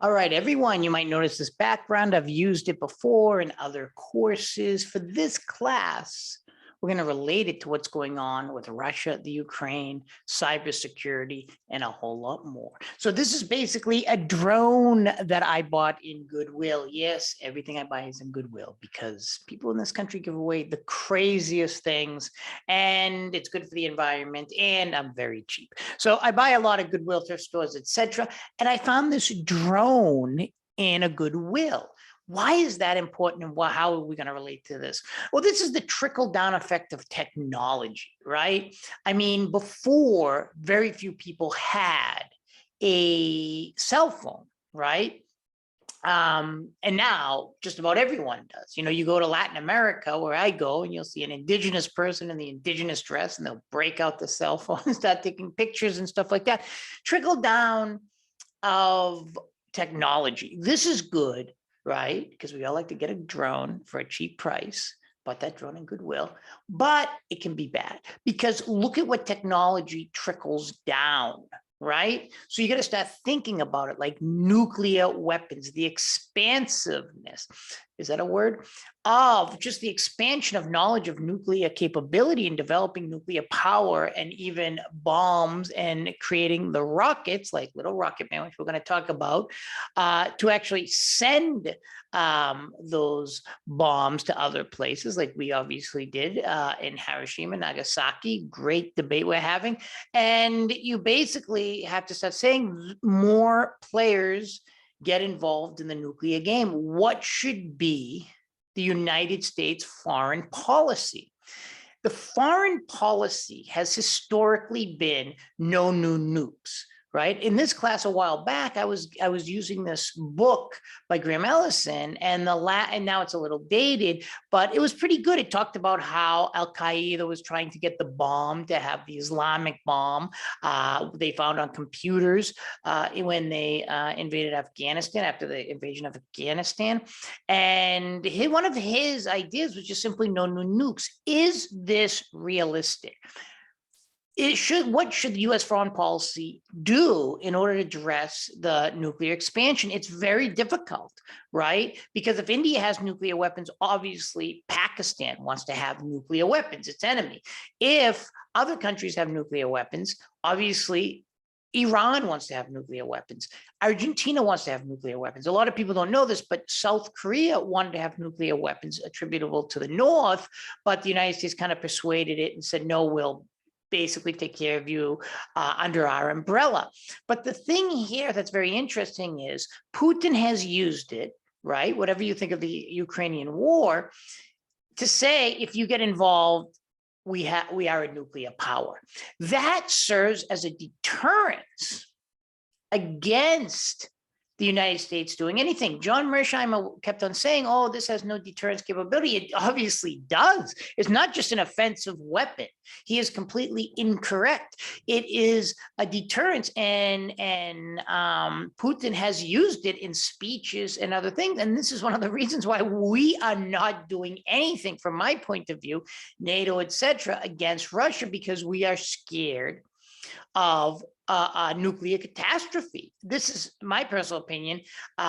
All right, everyone, you might notice this background. I've used it before in other courses. For this class, we're going to relate it to what's going on with Russia, the Ukraine, cybersecurity, and a whole lot more. So this is basically a drone that I bought in Goodwill. Yes, everything I buy is in Goodwill because people in this country give away the craziest things, and it's good for the environment, and I'm very cheap. So I buy a lot of Goodwill, thrift stores, etc. And I found this drone in a Goodwill. Why is that important, and how are we going to relate to this? Well, this is the trickle-down effect of technology, right? I mean, before, very few people had a cell phone, right? And now just about everyone does. You know, you go to Latin America, where I go, and you'll see an indigenous person in the indigenous dress, and they'll break out the cell phone and start taking pictures and stuff like that. Trickle down of technology. This is good, right? Because we all like to get a drone for a cheap price. Bought that drone in Goodwill, but it can be bad because look at what technology trickles down, right? So you got to start thinking about it like nuclear weapons, the expansiveness, is that a word? Of just the expansion of knowledge of nuclear capability and developing nuclear power and even bombs and creating the rockets like little Rocket Man, which we're going to talk about, to actually send those bombs to other places like we obviously did in Hiroshima, Nagasaki. Great debate we're having. And you basically have to start saying more players get involved in the nuclear game. What should be the United States foreign policy? The foreign policy has historically been no new nukes, right? In this class a while back, I was using this book by Graham Ellison, and now it's a little dated, but it was pretty good. It talked about how Al-Qaeda was trying to get the bomb to have the Islamic bomb they found on computers when they invaded Afghanistan, after the invasion of Afghanistan. And one of his ideas was just simply no new nukes. Is this realistic? What should the U.S. foreign policy do in order to address the nuclear expansion? It's very difficult, right? Because if India has nuclear weapons, obviously Pakistan wants to have nuclear weapons, its enemy. If other countries have nuclear weapons, obviously Iran wants to have nuclear weapons. Argentina wants to have nuclear weapons. A lot of people don't know this, but South Korea wanted to have nuclear weapons attributable to the North, but the United States kind of persuaded it and said, no, we'll basically take care of you under our umbrella. But the thing here that's very interesting is Putin has used it, right? Whatever you think of the Ukrainian war, to say if you get involved, we are a nuclear power. That serves as a deterrence against the United States doing anything. John Mearsheimer kept on saying, oh, this has no deterrence capability. It obviously does. It's not just an offensive weapon. He is completely incorrect. It is a deterrence, and Putin has used it in speeches and other things. And this is one of the reasons why we are not doing anything, from my point of view, NATO, etc., against Russia, because we are scared of a nuclear catastrophe. This is my personal opinion,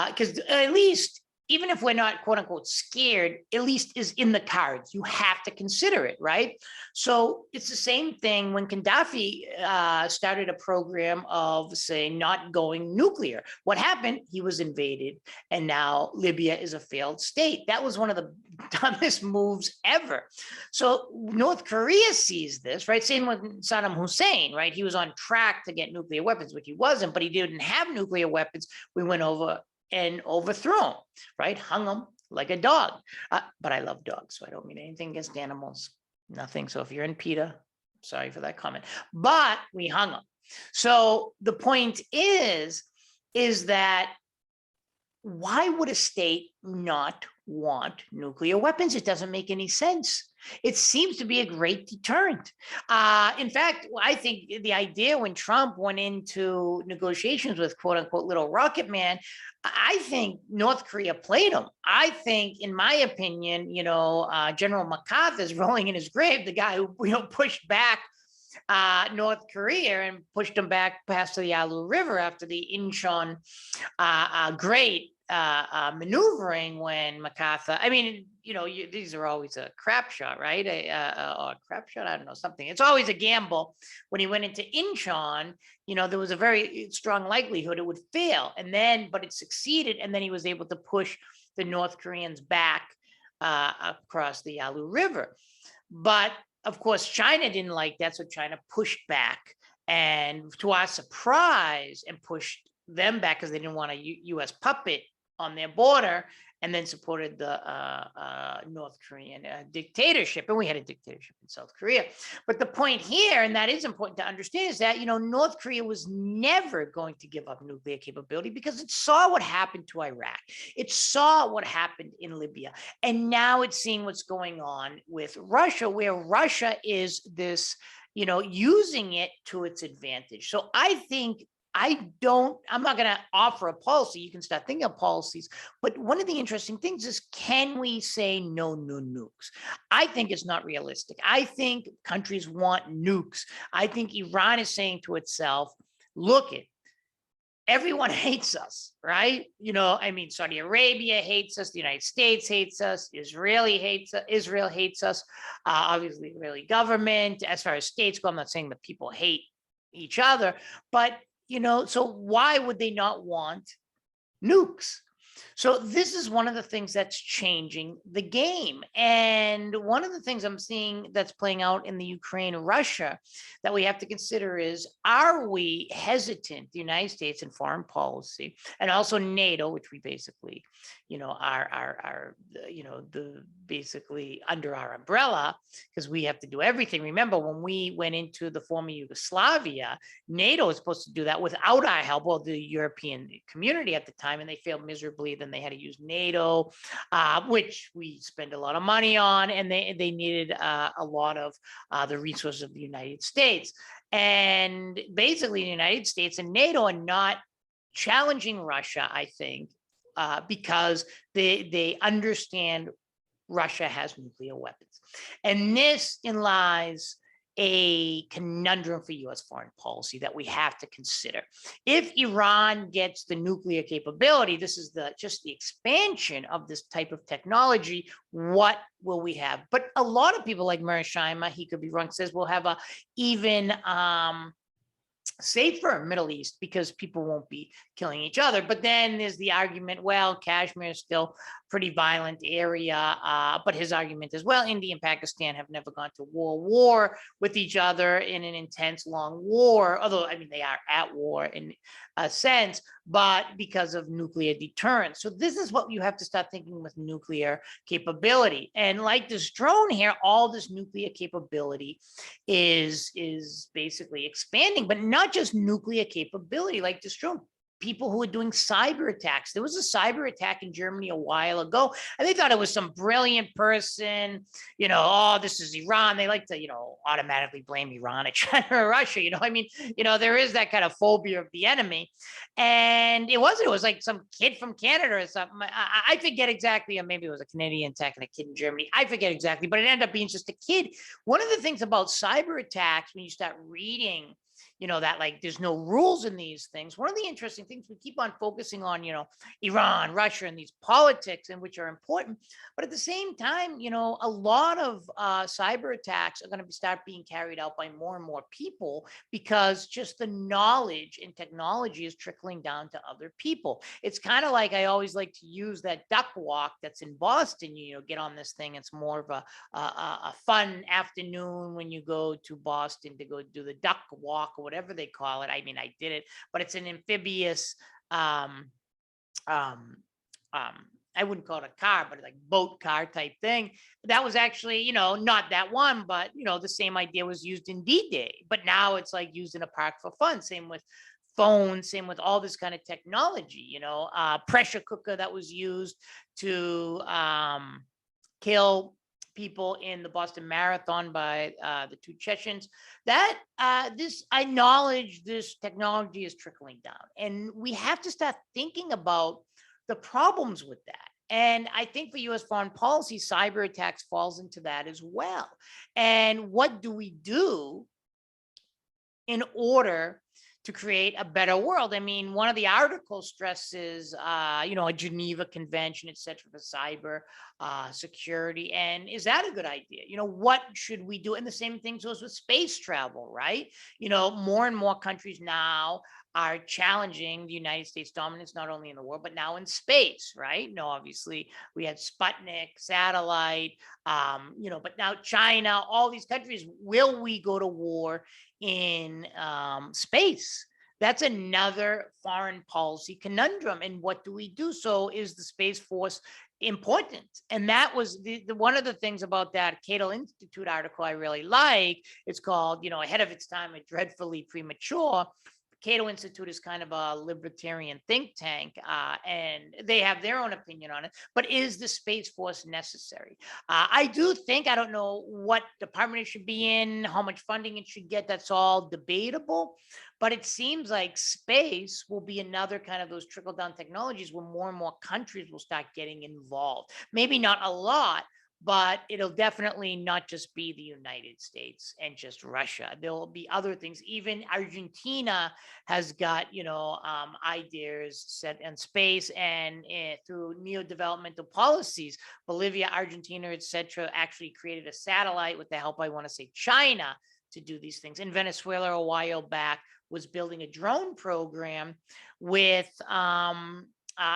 because at least, even if we're not quote unquote scared, at least is in the cards. You have to consider it, right? So it's the same thing when Gaddafi started a program of, say, not going nuclear. What happened? He was invaded, and now Libya is a failed state. That was one of the dumbest moves ever. So North Korea sees this, right? Same with Saddam Hussein, right? He was on track to get nuclear weapons, which he wasn't, but he didn't have nuclear weapons. We went over and overthrown him, right? Hung him like a dog. But I love dogs, so I don't mean anything against animals. Nothing. So if you're in PETA, sorry for that comment. But we hung him. So the point is that why would a state not want nuclear weapons? It doesn't make any sense. It seems to be a great deterrent. In fact, I think the idea when Trump went into negotiations with quote unquote little Rocket Man, I think North Korea played him. I think, in my opinion, General MacArthur is rolling in his grave, the guy who pushed back North Korea and pushed them back past the Yalu River after the Incheon great maneuvering when MacArthur, I mean, these are always a crap shot, right? Or a crap shot, I don't know, something. It's always a gamble. When he went into Incheon, there was a very strong likelihood it would fail. And then, but it succeeded. And then he was able to push the North Koreans back across the Yalu River. But of course, China didn't like that. So China pushed back. And to our surprise, and pushed them back because they didn't want a U.S. puppet on their border, and then supported the North Korean dictatorship. And we had a dictatorship in South Korea. But the point here, and that is important to understand, is that, North Korea was never going to give up nuclear capability because it saw what happened to Iraq. It saw what happened in Libya. And now it's seeing what's going on with Russia, where Russia is this, using it to its advantage. So I think I'm not going to offer a policy. You can start thinking of policies. But one of the interesting things is, can we say no new nukes? I think it's not realistic. I think countries want nukes. I think Iran is saying to itself, look, everyone hates us, right? Saudi Arabia hates us. The United States hates us. Israel hates us. Obviously, the Israeli government. As far as states go, I'm not saying that people hate each other, but so why would they not want nukes? So this is one of the things that's changing the game. And one of the things I'm seeing that's playing out in the Ukraine and Russia that we have to consider is, are we hesitant, the United States in foreign policy, and also NATO, which we basically, are the basically under our umbrella, because we have to do everything. Remember, when we went into the former Yugoslavia, NATO was supposed to do that without our help, well, the European community at the time, and they failed miserably. Then they had to use NATO, which we spend a lot of money on, and they needed a lot of the resources of the United States. And basically, the United States and NATO are not challenging Russia, I think, because they understand Russia has nuclear weapons. And this lies a conundrum for U.S. foreign policy that we have to consider. If Iran gets the nuclear capability, this is just the expansion of this type of technology, what will we have? But a lot of people like Mearsheimer, he could be wrong, says we'll have a even safer Middle East because people won't be killing each other. But then there's the argument, well, Kashmir is still a pretty violent area. But his argument is, well, India and Pakistan have never gone to war with each other in an intense, long war. Although, they are at war in a sense, but because of nuclear deterrence. So this is what you have to start thinking with nuclear capability. And like this drone here, all this nuclear capability is basically expanding, but not just nuclear capability like this drone. People who are doing cyber attacks. There was a cyber attack in Germany a while ago, and they thought it was some brilliant person, oh, this is Iran. They like to, automatically blame Iran or China or Russia. There is that kind of phobia of the enemy. And it was like some kid from Canada or something. I forget exactly, or maybe it was a Canadian attack and a kid in Germany. I forget exactly, but it ended up being just a kid. One of the things about cyber attacks, when you start reading that like there's no rules in these things. One of the interesting things, we keep on focusing on, Iran, Russia, and these politics, and which are important. But at the same time, a lot of cyber attacks are going to start being carried out by more and more people, because just the knowledge and technology is trickling down to other people. It's kind of like, I always like to use that duck walk that's in Boston. Get on this thing. It's more of a fun afternoon when you go to Boston to go do the duck walk or whatever they call it. I did it, but it's an amphibious, I wouldn't call it a car, but like boat car type thing. That was actually, not that one, but, the same idea was used in D-Day, but now it's like used in a park for fun. Same with phones, same with all this kind of technology, pressure cooker that was used to kill people in the Boston Marathon by the two Chechens. That this acknowledge this technology is trickling down, and we have to start thinking about the problems with that. And I think for U.S. foreign policy, cyber attacks falls into that as well. And what do we do in order to create a better world. I mean, one of the articles stresses, a Geneva Convention, et cetera, for cyber security. And is that a good idea? What should we do? And the same thing goes with space travel, right? More and more countries now are challenging the United States dominance, not only in the world, but now in space, right? Obviously we had Sputnik, satellite, but now China, all these countries, will we go to war in space? That's another foreign policy conundrum. And what do we do? So is the Space Force important? And that was the one of the things about that Cato Institute article I really like. It's called, Ahead of Its Time and Dreadfully Premature. Cato Institute is kind of a libertarian think tank, and they have their own opinion on it. But is the Space Force necessary? I do think, I don't know what department it should be in, how much funding it should get. That's all debatable. But it seems like space will be another kind of those trickle-down technologies where more and more countries will start getting involved. Maybe not a lot, but it'll definitely not just be the United States and just Russia. There will be other things. Even Argentina has got, ideas set in space, and through neo-developmental policies, Bolivia, Argentina, etc., actually created a satellite with the help, I want to say, China, to do these things. In Venezuela, a while back, was building a drone program with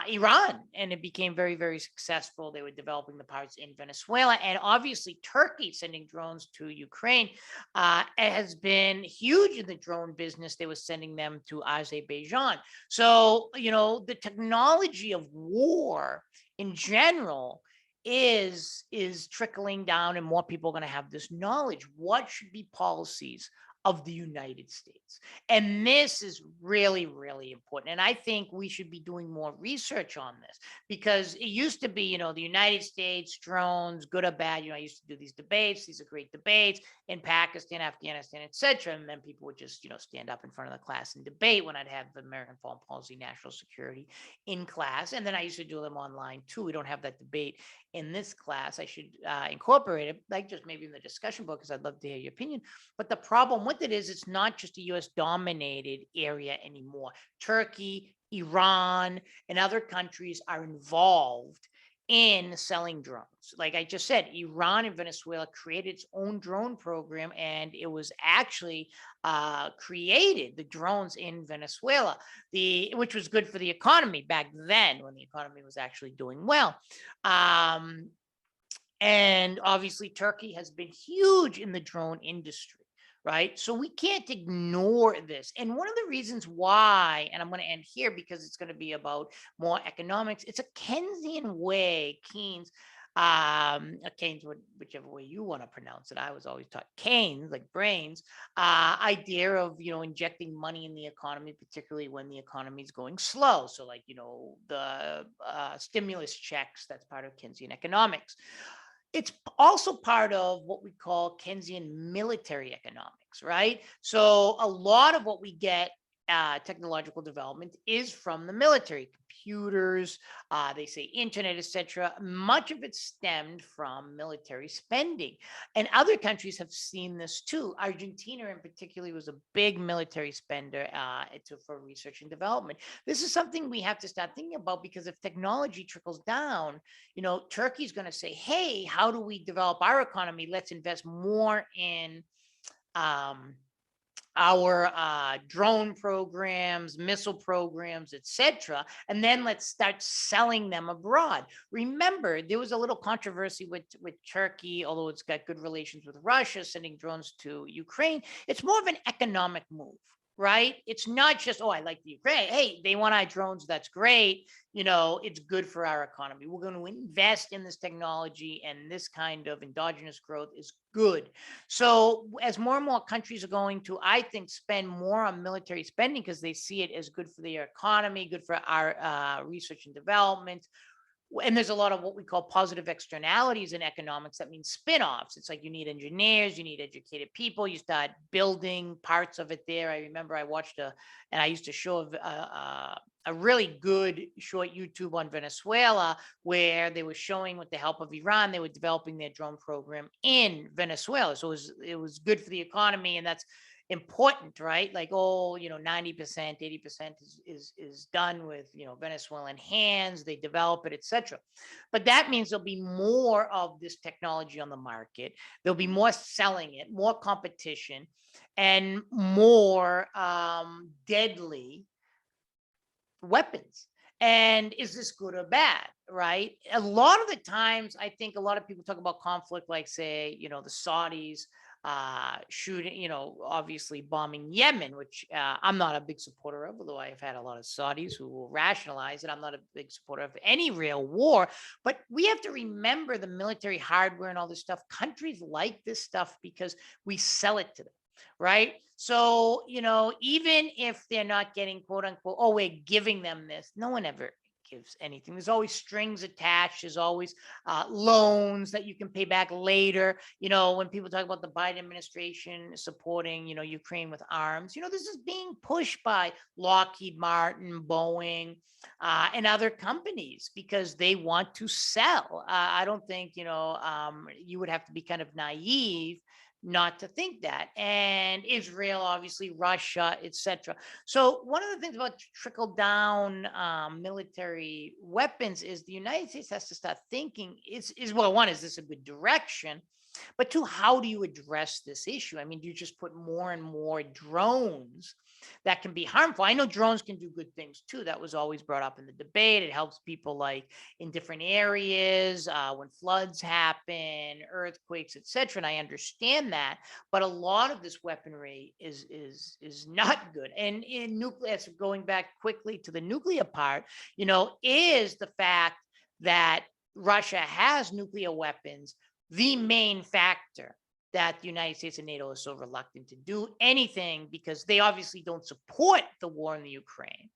Iran, and it became very, very successful. They were developing the parts in Venezuela, and obviously Turkey sending drones to Ukraine has been huge in the drone business. They were sending them to Azerbaijan. So, the technology of war in general is trickling down, and more people are going to have this knowledge. What should be policies of the United States? And this is really, really important. And I think we should be doing more research on this, because it used to be, the United States, drones, good or bad. I used to do these debates. These are great debates in Pakistan, Afghanistan, etc. And then people would just, stand up in front of the class and debate when I'd have American foreign policy, national security in class. And then I used to do them online too. We don't have that debate in this class. I should incorporate it, like just maybe in the discussion book, because I'd love to hear your opinion. But the problem with it is it's not just a US dominated area anymore. Turkey, Iran, and other countries are involved in selling drones. Like I just said, Iran and Venezuela created its own drone program, and it was actually created, the drones in Venezuela, which was good for the economy back then when the economy was actually doing well. And obviously Turkey has been huge in the drone industry, right? So we can't ignore this. And one of the reasons why, and I'm going to end here because it's going to be about more economics, it's a Keynesian way, Keynes, whichever way you want to pronounce it. I was always taught Keynes, like brains, idea of, injecting money in the economy, particularly when the economy is going slow. So like, the stimulus checks, that's part of Keynesian economics. It's also part of what we call Keynesian military economics, right? So a lot of what we get technological development is from the military. Computers, they say internet, etc. Much of it stemmed from military spending, and other countries have seen this too. Argentina, in particular, was a big military spender for research and development. This is something we have to start thinking about, because if technology trickles down, Turkey's going to say, "Hey, how do we develop our economy? Let's invest more in." Our drone programs, missile programs, etc., and then let's start selling them abroad. Remember, there was a little controversy with Turkey, although it's got good relations with Russia, sending drones to Ukraine. It's more of an economic move, right? It's not just, I like the Ukraine. Hey, they want our drones. That's great. It's good for our economy. We're going to invest in this technology, and this kind of endogenous growth is good. So as more and more countries are going to, I think, spend more on military spending because they see it as good for their economy, good for our research and development. And there's a lot of what we call positive externalities in economics. That means spin-offs. It's like you need engineers, you need educated people, you start building parts of it there. I remember I watched and I used to show a really good short YouTube on Venezuela, where they were showing, with the help of Iran, they were developing their drone program in Venezuela. So it was good for the economy, and that's important, right? Like, oh, 90%, 80% is done with, Venezuelan hands, they develop it, etc. But that means there'll be more of this technology on the market. There'll be more selling it, more competition, and more deadly weapons. And is this good or bad, right? A lot of the times, I think a lot of people talk about conflict, like, say, the Saudis shooting, obviously bombing Yemen, which I'm not a big supporter of, although I've had a lot of Saudis who will rationalize it. I'm not a big supporter of any real war, but we have to remember the military hardware and all this stuff. Countries like this stuff because we sell it to them, right? So, even if they're not getting quote unquote, oh, we're giving them this, no one ever gives anything. There's always strings attached. There's always loans that you can pay back later. When people talk about the Biden administration supporting, Ukraine with arms, this is being pushed by Lockheed Martin, Boeing, and other companies because they want to sell. I don't think, you would have to be kind of naive not to think that. And Israel, obviously, Russia, etc. So one of the things about trickle down military weapons is the United States has to start thinking is well, one, is this a good direction? But two, how do you address this issue? I mean, do you just put more and more drones that can be harmful? I know drones can do good things too. That was always brought up in the debate. It helps people like in different areas when floods happen, earthquakes, etc. And I understand that, but a lot of this weaponry is not good. And in nuclear, going back quickly to the nuclear part, is the fact that Russia has nuclear weapons the main factor that the United States and NATO are so reluctant to do anything because they obviously don't support the war in the Ukraine.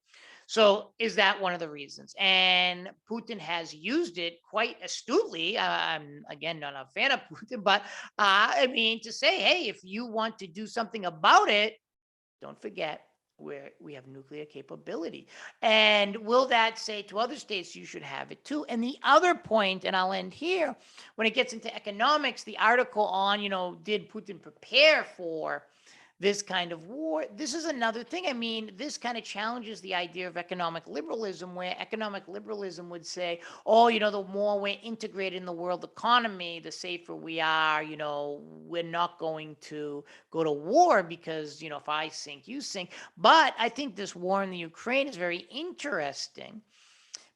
So is that one of the reasons? And Putin has used it quite astutely. I'm, again, not a fan of Putin, but to say, hey, if you want to do something about it, don't forget where we have nuclear capability. And will that say to other states, you should have it too? And the other point, and I'll end here, when it gets into economics, the article on, did Putin prepare for this kind of war? This is another thing. I mean, this kind of challenges the idea of economic liberalism, where economic liberalism would say, oh, the more we're integrated in the world economy, the safer we are. We're not going to go to war because, if I sink, you sink. But I think this war in the Ukraine is very interesting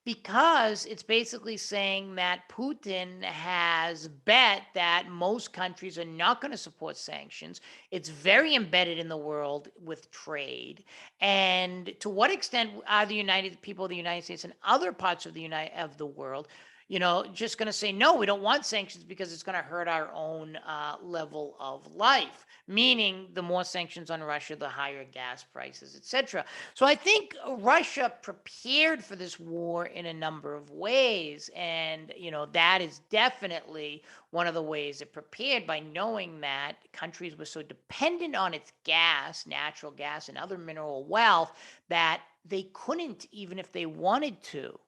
because it's basically saying that Putin has bet that most countries are not going to support sanctions. It's very embedded in the world with trade. And to what extent are the people of the United States and other parts of the world, just going to say, no, we don't want sanctions because it's going to hurt our own level of life, meaning the more sanctions on Russia, the higher gas prices, etc. So I think Russia prepared for this war in a number of ways. And, that is definitely one of the ways it prepared, by knowing that countries were so dependent on its gas, natural gas, and other mineral wealth that they couldn't, even if they wanted to,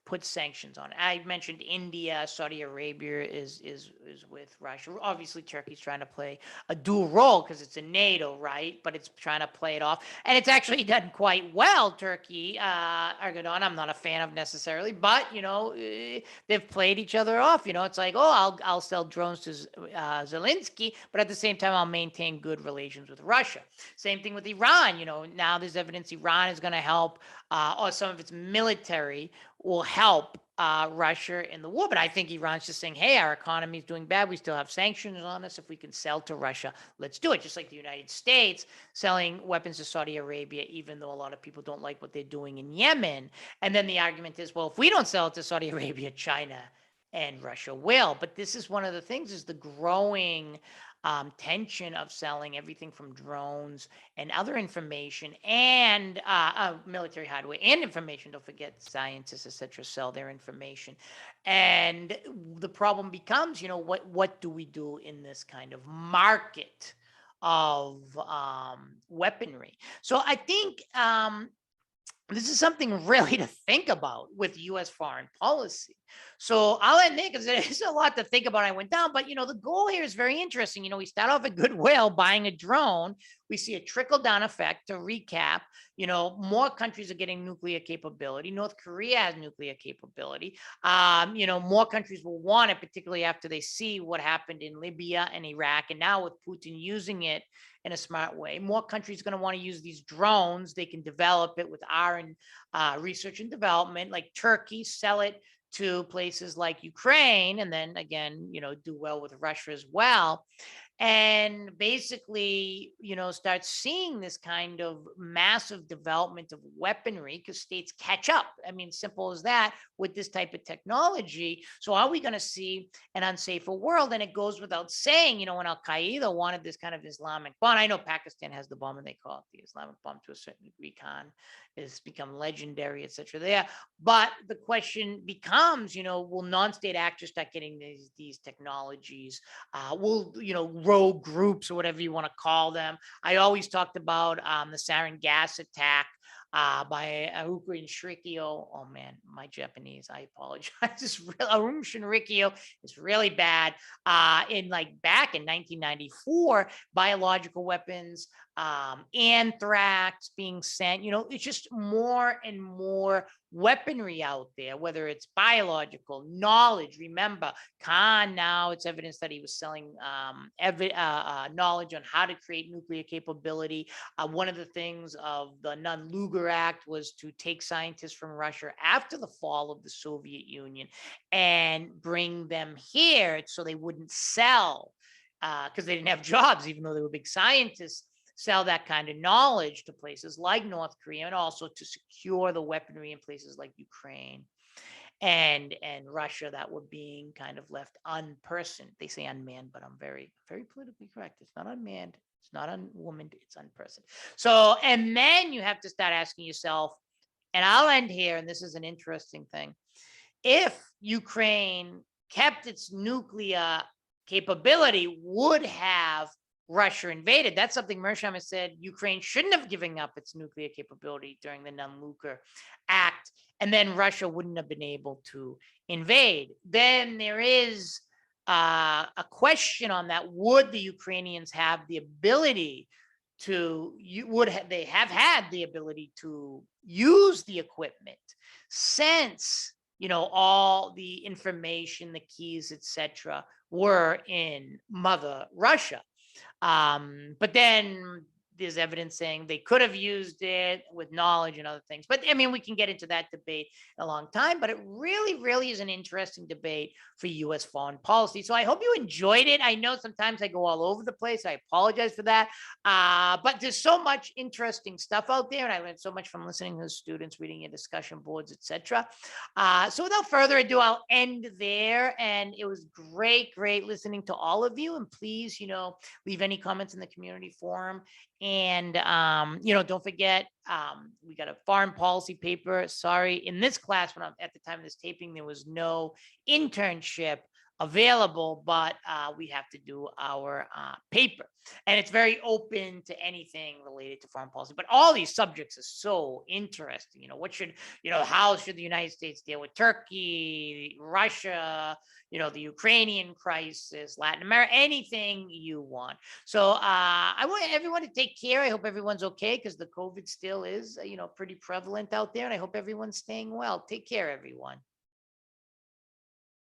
put sanctions on it. I mentioned India, Saudi Arabia is with Russia. Obviously, Turkey's trying to play a dual role because it's a NATO, right? But it's trying to play it off, and it's actually done quite well. Turkey, Erdogan, I'm not a fan of necessarily, but they've played each other off. It's like, oh, I'll sell drones to Zelensky, but at the same time, I'll maintain good relations with Russia. Same thing with Iran. Now there's evidence Iran is going to help, or some of its military will help Russia in the war. But I think Iran's just saying, hey, our economy is doing bad. We still have sanctions on us. If we can sell to Russia, let's do it. Just like the United States selling weapons to Saudi Arabia, even though a lot of people don't like what they're doing in Yemen. And then the argument is, well, if we don't sell it to Saudi Arabia, China and Russia will. But this is one of the things, is the growing tension of selling everything from drones and other information and military hardware and information. Don't forget, scientists, etc., sell their information. And the problem becomes, what do we do in this kind of market of weaponry? So I think this is something really to think about with U.S. foreign policy. So I'll end there because there's a lot to think about. I went down, but the goal here is very interesting. We start off at goodwill, buying a drone. we see a trickle-down effect. To recap, more countries are getting nuclear capability. North Korea has nuclear capability. More countries will want it, particularly after they see what happened in Libya and Iraq. And now with Putin using it in a smart way, more countries are going to want to use these drones. They can develop it with R&D, research and development, like Turkey, sell it to places like Ukraine, and then again, do well with Russia as well. And basically, start seeing this kind of massive development of weaponry because states catch up. I mean, simple as that with this type of technology. So are we going to see an unsafer world? And it goes without saying, when Al Qaeda wanted this kind of Islamic bomb, I know Pakistan has the bomb and they call it the Islamic bomb to a certain degree. Khan has become legendary, etc. There, but the question becomes, will non-state actors start getting these technologies? Will rogue groups or whatever you want to call them? I always talked about the sarin gas attack by Aruka and Shrikio. Oh man, my Japanese, I apologize. Arum Shinrikyo is really bad. Back in 1994, biological weapons, anthrax being sent. It's just more and more weaponry out there, whether it's biological knowledge. Remember, Khan, now it's evidence that he was selling knowledge on how to create nuclear capability. One of the things of the Nunn-Lugar Act was to take scientists from Russia after the fall of the Soviet Union and bring them here so they wouldn't sell because they didn't have jobs, even though they were big scientists. Sell that kind of knowledge to places like North Korea, and also to secure the weaponry in places like Ukraine and Russia that were being kind of left unpersoned. They say unmanned, but I'm very, very politically correct. It's not unmanned. It's not unwomaned. It's unpersoned. So, and then you have to start asking yourself, and I'll end here, and this is an interesting thing. If Ukraine kept its nuclear capability, would have Russia invaded? That's something Mearsheimer said Ukraine shouldn't have given up its nuclear capability during the Nunn-Lugar Act, and then Russia wouldn't have been able to invade. Then there is a question on that. Would the Ukrainians have the ability to, they have had the ability to use the equipment since, all the information, the keys, etc., were in Mother Russia? But then there's evidence saying they could have used it with knowledge and other things. But I mean, we can get into that debate in a long time, but it really, really is an interesting debate for U.S. foreign policy. So I hope you enjoyed it. I know sometimes I go all over the place. I apologize for that. But there's so much interesting stuff out there, and I learned so much from listening to the students, reading your discussion boards, etc. So without further ado, I'll end there. And it was great listening to all of you. And please, leave any comments in the community forum. And, don't forget, we got a foreign policy paper. Sorry, in this class, at the time of this taping, there was no internship available, but we have to do our paper. And it's very open to anything related to foreign policy. But all these subjects are so interesting. How should the United States deal with Turkey, Russia, the Ukrainian crisis, Latin America, anything you want. So I want everyone to take care. I hope everyone's okay, because the COVID still is, pretty prevalent out there. And I hope everyone's staying well. Take care, everyone.